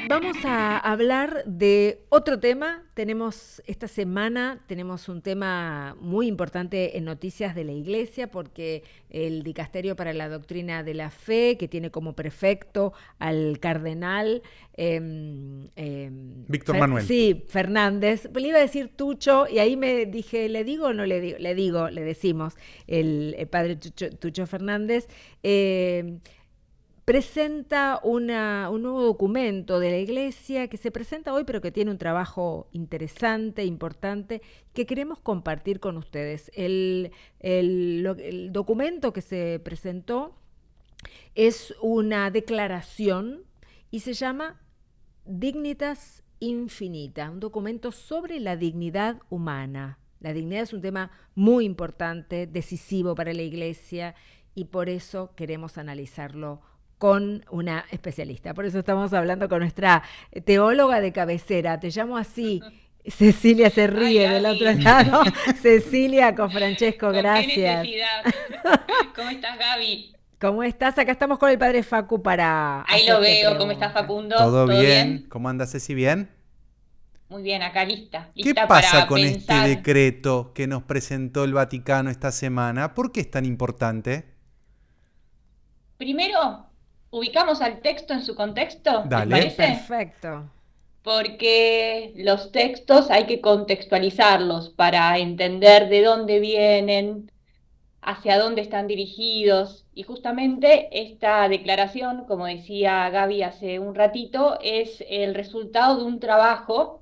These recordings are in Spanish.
Vamos a hablar de otro tema. Esta semana tenemos un tema muy importante en Noticias de la Iglesia, porque el Dicasterio para la Doctrina de la Fe, que tiene como prefecto al cardenal Víctor Manuel. sí, Fernández. Le iba a decir Tucho, y ahí me dije, ¿le digo o no le digo? Le decimos, el padre Tucho Fernández. Presenta un nuevo documento de la Iglesia que se presenta hoy, pero que tiene un trabajo interesante, importante, que queremos compartir con ustedes. El documento que se presentó es una declaración y se llama Dignitas Infinita, un documento sobre la dignidad humana. La dignidad es un tema muy importante, decisivo para la Iglesia, y por eso queremos analizarlo con una especialista. Por eso estamos hablando con nuestra teóloga de cabecera. Te llamo así. Cecilia se ríe. Ay, del otro lado. Cecilia Cofrancesco, gracias. ¿Qué necesidad? ¿Cómo estás, Gaby? ¿Cómo estás? Acá estamos con el padre Facu para Ahí lo veo. ¿Cómo estás, Facundo? ¿Todo bien? ¿Cómo anda, Ceci? ¿Bien? Muy bien, acá lista ¿Qué pasa para con pensar. este decreto que nos presentó el Vaticano esta semana? ¿Por qué es tan importante? Primero, ubicamos al texto en su contexto. Dale. ¿Les parece? Perfecto. Porque los textos hay que contextualizarlos para entender de dónde vienen, hacia dónde están dirigidos. Y justamente esta declaración, como decía Gaby hace un ratito, es el resultado de un trabajo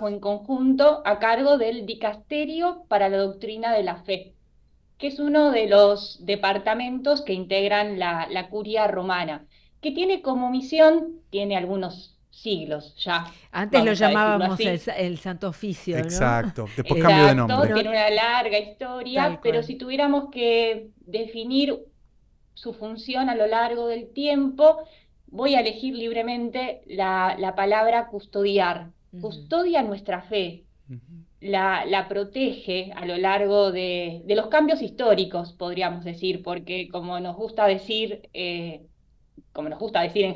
en conjunto a cargo del Dicasterio para la Doctrina de la Fe, que es uno de los departamentos que integran la Curia Romana, que tiene como misión, tiene algunos siglos ya. Antes lo llamábamos el Santo Oficio, ¿no? Exacto, después cambió de nombre. Tiene una larga historia, pero si tuviéramos que definir su función a lo largo del tiempo, voy a elegir libremente la palabra custodiar. Custodia nuestra fe. La protege a lo largo de los cambios históricos, podríamos decir, porque como nos gusta decir en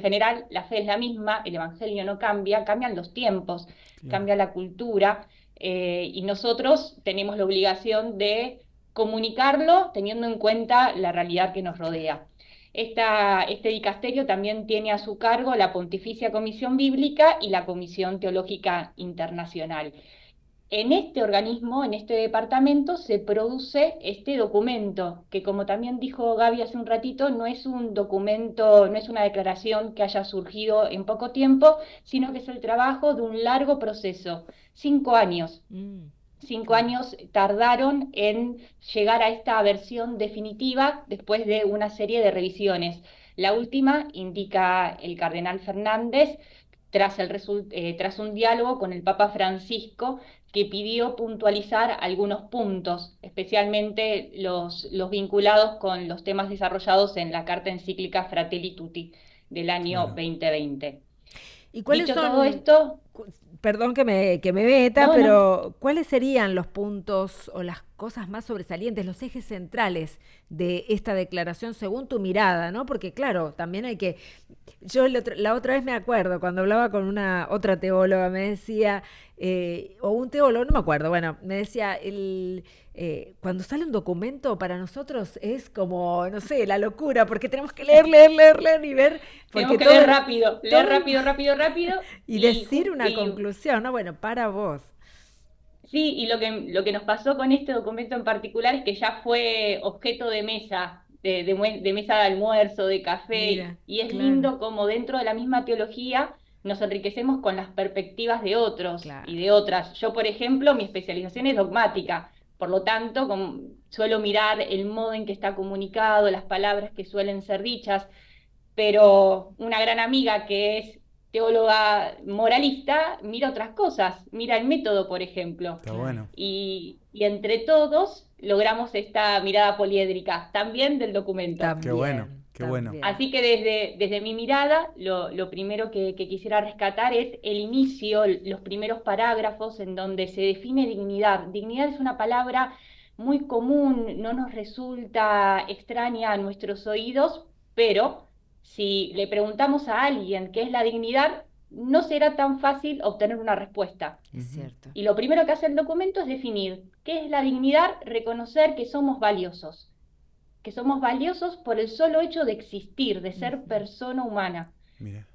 general, la fe es la misma, el evangelio no cambia, cambian los tiempos, cambia la cultura, y nosotros tenemos la obligación de comunicarlo teniendo en cuenta la realidad que nos rodea. Este dicasterio también tiene a su cargo la Pontificia Comisión Bíblica y la Comisión Teológica Internacional. En este organismo, en este departamento, se produce este documento, que como también dijo Gaby hace un ratito, no es un documento, no es una declaración que haya surgido en poco tiempo, sino que es el trabajo de un largo proceso, 5 años. 5 años tardaron en llegar a esta versión definitiva después de una serie de revisiones. La última, indica el cardenal Fernández, tras un diálogo con el Papa Francisco, que pidió puntualizar algunos puntos, especialmente los vinculados con los temas desarrollados en la carta encíclica Fratelli Tutti del año 2020. ¿Y cuáles Dicho son, todo esto, perdón que me meta, No. pero ¿cuáles serían los puntos o las cosas más sobresalientes, los ejes centrales de esta declaración según tu mirada, ¿no? Porque claro, también hay que... Yo la otra vez me acuerdo, cuando hablaba con una otra teóloga, me decía, o un teólogo, no me acuerdo, bueno, me decía, cuando sale un documento para nosotros es como, no sé, la locura, porque tenemos que leer y ver. Tenemos que leer rápido, rápido. Y decir una conclusión, ¿no? Bueno, para vos. Sí, y lo que nos pasó con este documento en particular es que ya fue objeto de mesa, de mesa de almuerzo, de café, Mira, y es claro. lindo como dentro de la misma teología nos enriquecemos con las perspectivas de otros Claro. y de otras. Yo, por ejemplo, mi especialización es dogmática, por lo tanto, suelo mirar el modo en que está comunicado, las palabras que suelen ser dichas, pero una gran amiga que es teóloga moralista mira otras cosas, mira el método, por ejemplo. Está bueno. Y entre todos logramos esta mirada poliédrica, también del documento. También, Qué bueno, qué bueno. Así que desde mi mirada, lo primero que quisiera rescatar es el inicio, los primeros parágrafos en donde se define dignidad. Dignidad es una palabra muy común, no nos resulta extraña a nuestros oídos, pero si le preguntamos a alguien qué es la dignidad, no será tan fácil obtener una respuesta. Es cierto. Y lo primero que hace el documento es definir qué es la dignidad, reconocer que somos valiosos por el solo hecho de existir, de ser persona humana. Mira.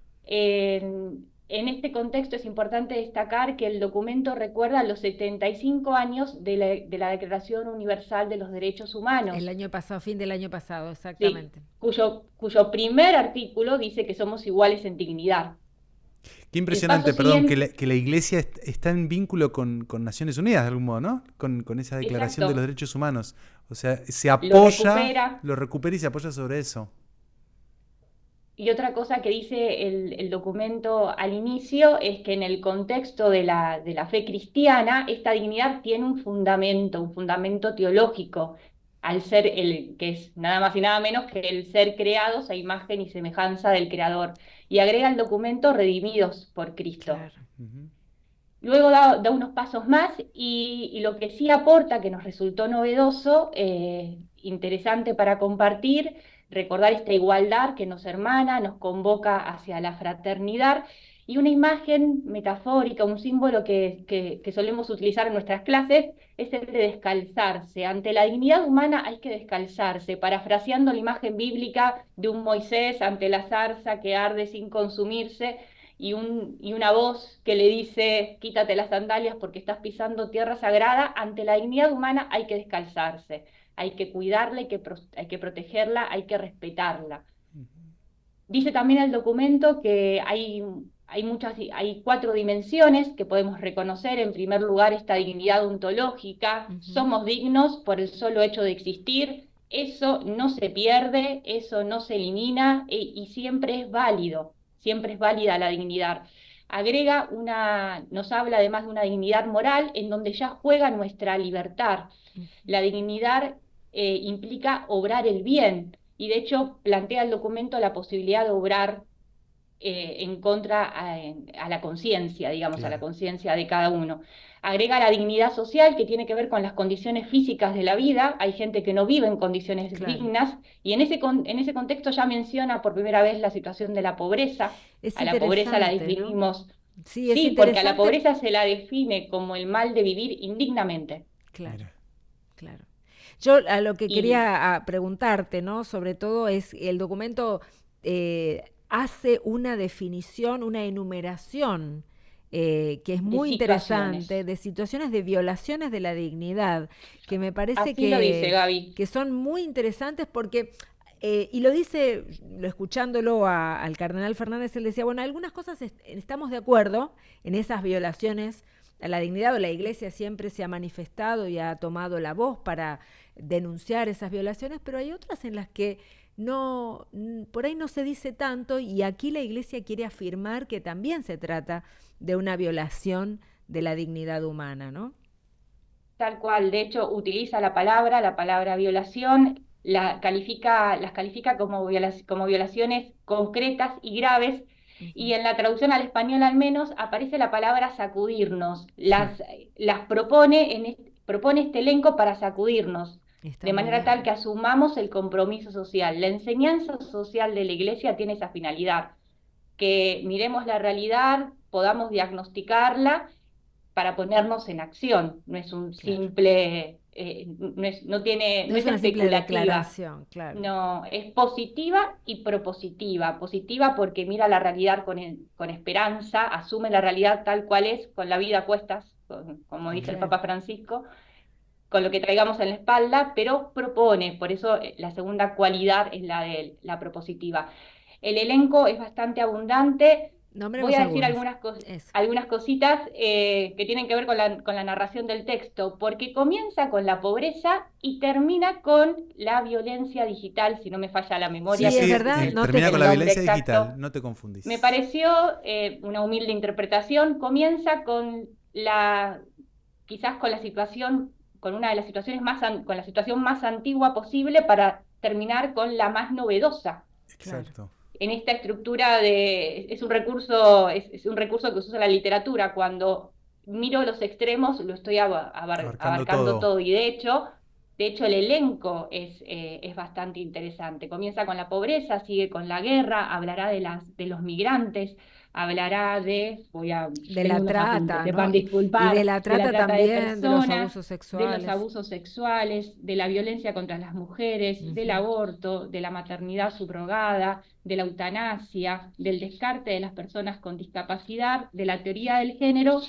En este contexto es importante destacar que el documento recuerda los 75 años de la Declaración Universal de los Derechos Humanos. El año pasado, fin del año pasado, Sí, exactamente. cuyo primer artículo dice que somos iguales en dignidad. Qué El impresionante, paso perdón, que siguiente, que la Iglesia está en vínculo con Naciones Unidas de algún modo, ¿no? Con esa Declaración de los exacto, Derechos Humanos. O sea, se lo apoya, recupera. lo recupera y se apoya sobre eso. Y otra cosa que dice el documento al inicio es que en el contexto de la fe cristiana, esta dignidad tiene un fundamento teológico, al ser que es nada más y nada menos que el ser creados a imagen y semejanza del Creador. Y agrega el documento redimidos por Cristo. Claro. Ujú. Luego da unos pasos más y lo que sí aporta, que nos resultó novedoso, interesante para compartir, recordar esta igualdad que nos hermana, nos convoca hacia la fraternidad y una imagen metafórica, un símbolo que solemos utilizar en nuestras clases, es el de descalzarse. Ante la dignidad humana hay que descalzarse, parafraseando la imagen bíblica de un Moisés ante la zarza que arde sin consumirse y una voz que le dice, quítate las sandalias porque estás pisando tierra sagrada. Ante la dignidad humana hay que descalzarse, hay que cuidarla, hay que protegerla, hay que respetarla. Dice también el documento que hay 4 dimensiones que podemos reconocer. En primer lugar, esta dignidad ontológica. Somos dignos por el solo hecho de existir. Eso no se pierde, eso no se elimina y siempre es válido, siempre es válida la dignidad. Nos habla además de una dignidad moral en donde ya juega nuestra libertad. La dignidad implica obrar el bien. Y de hecho plantea el documento la posibilidad de obrar en contra a la conciencia, digamos, a la Claro. conciencia de cada uno. Agrega la dignidad social, que tiene que ver con las condiciones físicas de la vida. Hay gente que no vive en condiciones Claro. dignas, y en ese contexto ya menciona por primera vez la situación de la pobreza. Es A la pobreza la interesante, ¿no? definimos, Sí, es sí, porque a la interesante. pobreza se la define como el mal de vivir indignamente. Claro, Mira. claro. Yo a lo que Y quería preguntarte, ¿no? Sobre todo es el documento hace una definición, una enumeración que es de muy interesante situaciones. de situaciones de violaciones de la dignidad, que me parece Así lo dice Gaby. que son muy interesantes porque, y lo dice, escuchándolo al cardenal Fernández, él decía, bueno, algunas cosas estamos de acuerdo en esas violaciones a la dignidad, o la Iglesia siempre se ha manifestado y ha tomado la voz para denunciar esas violaciones, pero hay otras en las que no, por ahí no se dice tanto, y aquí la Iglesia quiere afirmar que también se trata de una violación de la dignidad humana, ¿no? Tal cual, de hecho, utiliza la palabra violación, las califica como violaciones concretas y graves, y Ujú. en la traducción al español al menos aparece la palabra sacudirnos, las propone, propone este elenco para sacudirnos, Está de muy manera tal bien. que asumamos el compromiso social. La enseñanza social de la Iglesia tiene esa finalidad, que miremos la realidad, podamos diagnosticarla para ponernos en acción. No es un Claro. simple, No no es es una simple especulativa, declaración, claro. no, es positiva y propositiva. Positiva porque mira la realidad con esperanza, asume la realidad tal cual es, con la vida a cuestas, como dice el Claro. Papa Francisco, con lo que traigamos en la espalda, pero propone. Por eso la segunda cualidad es la de la propositiva. El elenco es bastante abundante. Voy Nombremos a decir algunas. Eso. algunas cositas que tienen que ver con la narración del texto, porque comienza con la pobreza y termina con la violencia digital, si no me falla la Sí, memoria, Sí, que es sí, es verdad, no te termina con el la nombre violencia exacto. digital, no te Me confundís. pareció una humilde interpretación. Comienza con quizás con la situación, con una de las situaciones con la situación más antigua posible para terminar con la más novedosa. Claro. Exacto. En esta estructura es un recurso que se usa en la literatura. Cuando miro los extremos, lo estoy Abarcando abarcando todo. todo. Y de hecho, De hecho, el elenco es bastante interesante. Comienza con la pobreza, sigue con la guerra, hablará de los migrantes, hablará De tengo la unos apuntes, trata, se van a ¿no? Y de disculpar, la de la trata trata de también, de los personas, abusos de los sexuales. abusos sexuales, de la violencia contra las mujeres, del Ujú. aborto, de la maternidad subrogada, de la eutanasia, del descarte de las personas con discapacidad, de la teoría del género,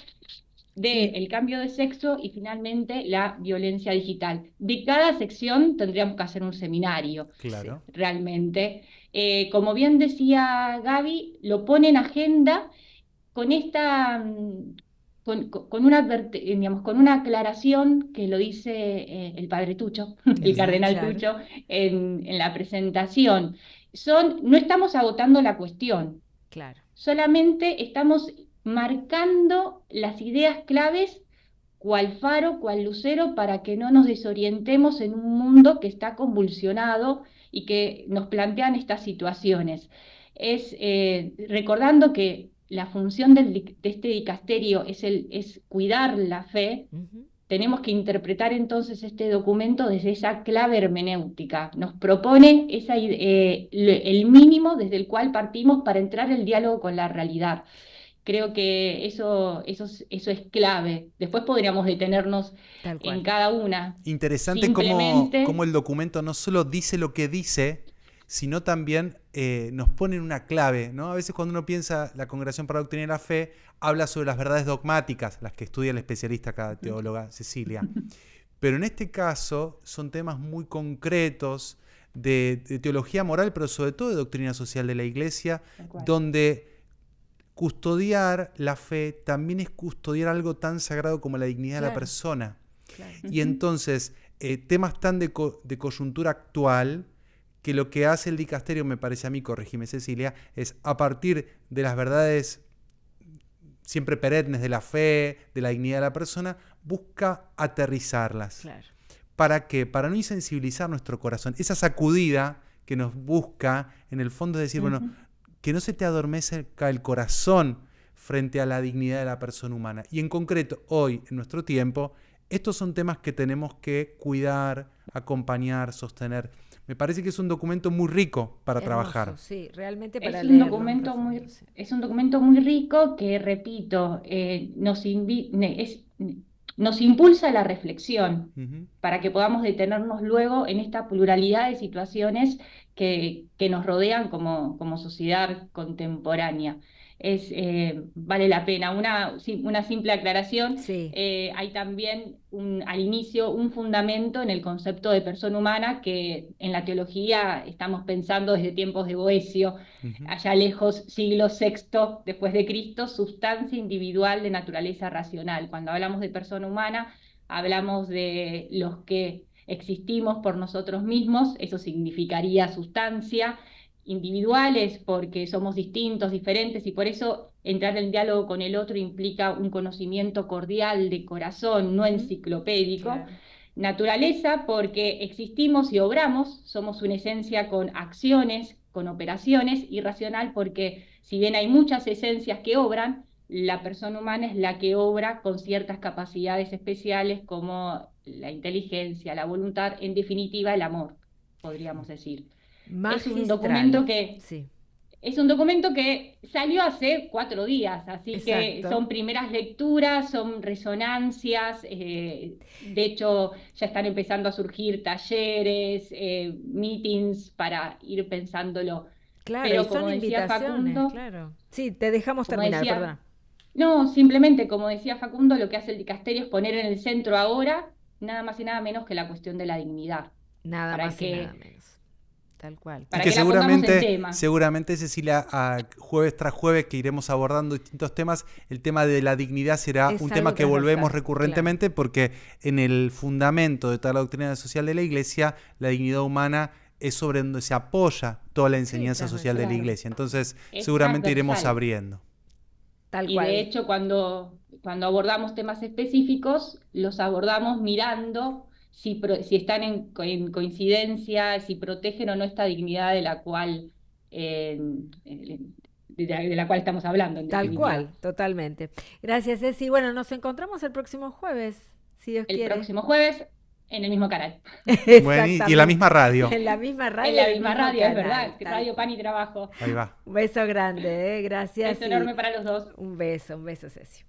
Y del cambio de sexo y finalmente la violencia digital. De cada sección tendríamos que hacer un seminario, sí, Claro. realmente. Como bien decía Gaby, lo pone en agenda con esta, con una, digamos, con una aclaración que lo dice el padre Tucho, el cardenal claro, Tucho, en la presentación. No estamos agotando la cuestión, claro. solamente estamos marcando las ideas claves cual faro, cual lucero, para que no nos desorientemos en un mundo que está convulsionado y que nos plantean estas situaciones. Recordando que la función de este dicasterio es cuidar la fe, Ujú. tenemos que interpretar entonces este documento desde esa clave hermenéutica. Nos propone el mínimo desde el cual partimos para entrar en el diálogo con la realidad. Creo que eso es clave. Después podríamos detenernos Tal en cual. cada una. Interesante cómo Simplemente, el documento no solo dice lo que dice, sino también nos pone en una clave, ¿no? A veces cuando uno piensa la Congregación para la Doctrina y la Fe, habla sobre las verdades dogmáticas, las que estudia el especialista acá, teóloga Cecilia. Pero en este caso son temas muy concretos de teología moral, pero sobre todo de doctrina social de la Iglesia, tal cual. donde custodiar la fe también es custodiar algo tan sagrado como la dignidad de la Claro, persona. claro. Y entonces, temas tan de coyuntura actual, que lo que hace el dicasterio, me parece a mí, corregime Cecilia, es a partir de las verdades siempre perennes de la fe, de la dignidad de la persona, busca aterrizarlas. Claro. ¿Para qué? Para no insensibilizar nuestro corazón. Esa sacudida que nos busca, en el fondo, es decir, bueno, Ujú. que no se te adormezca el corazón frente a la dignidad de la persona humana. Y en concreto, hoy, en nuestro tiempo, estos son temas que tenemos que cuidar, acompañar, sostener. Me parece que es un documento muy rico para Hermoso, trabajar. sí, realmente para Es un leerlo en documento profundo, sí. es un documento muy rico que, repito, nos impulsa a la reflexión Ujú. para que podamos detenernos luego en esta pluralidad de situaciones que nos rodean como sociedad contemporánea. Vale la pena. Una simple aclaración. Sí, Hay también al inicio un fundamento en el concepto de persona humana que en la teología estamos pensando desde tiempos de Boecio, Ujú. allá lejos, siglo VI después de Cristo, sustancia individual de naturaleza racional. Cuando hablamos de persona humana, hablamos de los que existimos por nosotros mismos, eso significaría sustancia, individuales porque somos distintos, diferentes, y por eso entrar en diálogo con el otro implica un conocimiento cordial de corazón, no ujú, enciclopédico. claro. Naturaleza porque existimos y obramos, somos una esencia con acciones, con operaciones, y racional porque si bien hay muchas esencias que obran, la persona humana es la que obra con ciertas capacidades especiales como la inteligencia, la voluntad, en definitiva el amor, podríamos decir. Es un Magistral, documento que sí, es un documento que salió hace 4 días, así que exacto. son primeras lecturas, son resonancias, de hecho ya están empezando a surgir talleres, meetings para ir pensándolo. Claro, y Pero son invitaciones, claro. Sí, te dejamos como terminar, decía, perdona. no, simplemente como decía Facundo, lo que hace el dicasterio es poner en el centro ahora nada más y nada menos que la cuestión de la dignidad, Nada para más y nada que, menos. Tal cual. Y para que que la pongamos en seguramente, tema. seguramente Cecilia, jueves tras jueves que iremos abordando distintos temas, el tema de la dignidad será Es un tema algo que volvemos transversal, claro. recurrentemente porque en el fundamento de toda la doctrina social de la Iglesia, la dignidad humana es sobre donde se apoya toda la Sí, enseñanza social de transversal. la Claro, Iglesia. Entonces, es seguramente iremos transversal. abriendo. Tal Y de cual. hecho, cuando abordamos temas específicos, los abordamos mirando si están en coincidencia, si protegen o no esta dignidad eh, de la cual estamos hablando, en Tal definitiva. cual, totalmente. Gracias, Ceci. Bueno, nos encontramos el próximo jueves, si Dios El quiere. próximo jueves en el mismo canal. Bueno, y en la misma radio. En la misma radio. En la en el misma mismo radio, es canal, verdad. tal Radio cual. Pan y Trabajo. Ahí va. Un beso grande, gracias. Beso enorme para los dos. Un beso, Ceci.